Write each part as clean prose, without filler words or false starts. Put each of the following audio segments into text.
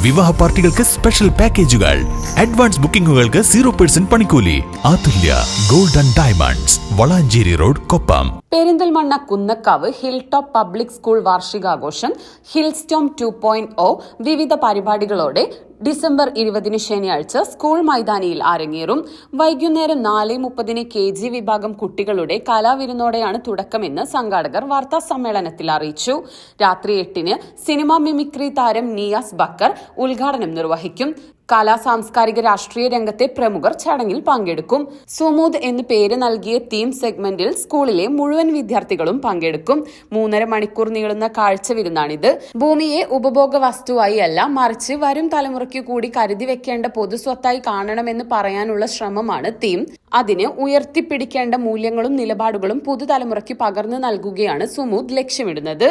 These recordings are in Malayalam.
വിവാഹ പാർട്ടികൾക്ക് സ്പെഷ്യൽ പാക്കേജുകൾ, അഡ്വാൻസ് ബുക്കിംഗുകൾക്ക് 0% പണിക്കൂലി. Athulya gold and diamonds, Valanchery road, Koppam. Perinthalmanna Kunnakkavu hill top public school വാർഷികാഘോഷം ഹിൽസ്റ്റോം 2.0 വിവിധ പരിപാടികളോടെ ഡിസംബർ 20 ശനിയാഴ്ച സ്കൂൾ മൈതാനിയിൽ അരങ്ങേറും. വൈകുന്നേരം 4:30 KG വിഭാഗം കുട്ടികളുടെ കലാവിരുന്നോടെയാണ് തുടക്കമെന്ന് സംഘാടകർ വാർത്താ സമ്മേളനത്തിൽ അറിയിച്ചു. രാത്രി 8 സിനിമാ മിമിക്രി താരം നിയാസ് ബക്കർ ഉദ്ഘാടനം നിർവഹിക്കും. കലാ സാംസ്കാരിക രാഷ്ട്രീയ രംഗത്തെ പ്രമുഖർ ചടങ്ങിൽ പങ്കെടുക്കും. സുമൂദ് എന്ന് പേര് നൽകിയ തീം സെഗ്മെന്റിൽ സ്കൂളിലെ മുഴുവൻ വിദ്യാർത്ഥികളും പങ്കെടുക്കും. 3.5 മണിക്കൂർ നീളുന്ന കാഴ്ച വിരുന്നാണിത്. ഭൂമിയെ ഉപഭോഗ വസ്തുവായി അല്ല, മറിച്ച് വരും തലമുറയ്ക്കു കൂടി കരുതി വെക്കേണ്ട പൊതുസ്വത്തായി കാണണമെന്ന് പറയാനുള്ള ശ്രമമാണ് തീം. അതിന് ഉയർത്തിപ്പിടിക്കേണ്ട മൂല്യങ്ങളും നിലപാടുകളും പുതുതലമുറയ്ക്ക് പകർന്നു നൽകുകയാണ് സുമൂദ് ലക്ഷ്യമിടുന്നത്.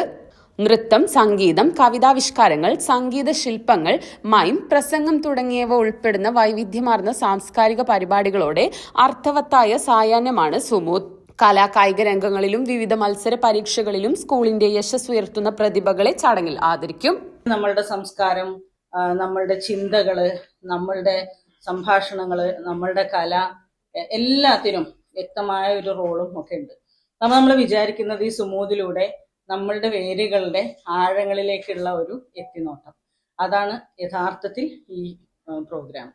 നൃത്തം, സംഗീതം, കവിതാവിഷ്കാരങ്ങൾ, സംഗീത ശില്പങ്ങൾ, മൈം, പ്രസംഗം തുടങ്ങിയവ ഉൾപ്പെടുന്ന വൈവിധ്യമാർന്ന സാംസ്കാരിക പരിപാടികളോടെ അർത്ഥവത്തായ സായാഹ്നമാണ് സുമൂദ്. കലാകായിക രംഗങ്ങളിലും വിവിധ മത്സര പരീക്ഷകളിലും സ്കൂളിന്റെ യശസ് ഉയർത്തുന്ന പ്രതിഭകളെ ചടങ്ങിൽ ആദരിക്കും. നമ്മളുടെ സംസ്കാരം, നമ്മളുടെ ചിന്തകള്, നമ്മളുടെ സംഭാഷണങ്ങള്, നമ്മളുടെ കല, എല്ലാത്തിനും വ്യക്തമായ ഒരു റോളും ഒക്കെ ഉണ്ട്. നമ്മൾ വിചാരിക്കുന്നത് ഈ സുമൂദിലൂടെ നമ്മളുടെ വേരുകളുടെ ആഴങ്ങളിലേക്കുള്ള ഒരു എത്തിനോട്ടം, അതാണ് യഥാർത്ഥത്തിൽ ഈ പ്രോഗ്രാം.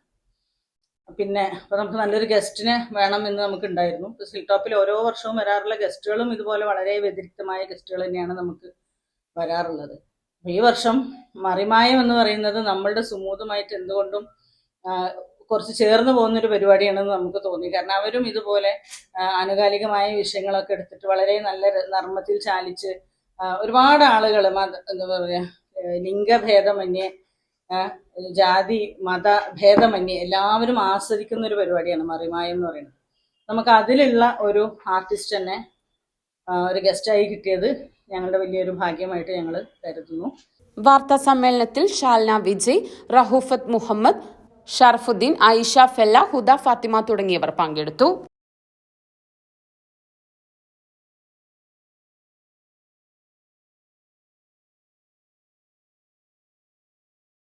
പിന്നെ അപ്പോൾ നമുക്ക് നല്ലൊരു ഗസ്റ്റിനെ വേണമെന്ന് നമുക്കുണ്ടായിരുന്നു. ഹിൽ ടോപ്പിൽ ഓരോ വർഷവും വരാറുള്ള ഗസ്റ്റുകളും ഇതുപോലെ വളരെ വ്യതിരിക്തമായ ഗസ്റ്റുകൾ തന്നെയാണ് നമുക്ക് വരാറുള്ളത്. ഈ വർഷം മറിമായം എന്ന് പറയുന്നത് നമ്മളുടെ സുമൂദുമായിട്ട് എന്തുകൊണ്ടും കുറച്ച് ചേർന്ന് പോകുന്നൊരു പരിപാടിയാണെന്ന് നമുക്ക് തോന്നി. കാരണം അവരും ഇതുപോലെ ആനുകാലികമായ വിഷയങ്ങളൊക്കെ എടുത്തിട്ട് വളരെ നല്ല നർമ്മത്തിൽ ചാലിച്ച് ഒരുപാട് ആളുകൾ എന്താ പറയുക, ലിംഗഭേദമന്യേ, ജാതി മത ഭേദമന്യേ എല്ലാവരും ആസ്വദിക്കുന്ന ഒരു പരിപാടിയാണ് മറിമായം എന്ന് പറയുന്നത്. നമുക്ക് അതിലുള്ള ഒരു ആർട്ടിസ്റ്റ് തന്നെ ഒരു ഗസ്റ്റായി കിട്ടിയത് ഞങ്ങളുടെ വലിയൊരു ഭാഗ്യമായിട്ട് ഞങ്ങൾ കരുതുന്നു. വാർത്താ സമ്മേളനത്തിൽ ഷാൽന വിജയ്, റഹൂഫത്ത് മുഹമ്മദ്, ഷറഫുദ്ദീൻ, ആയിഷ ഫെല്ല, ഹുദ ഫാത്തിമ തുടങ്ങിയവർ പങ്കെടുത്തു.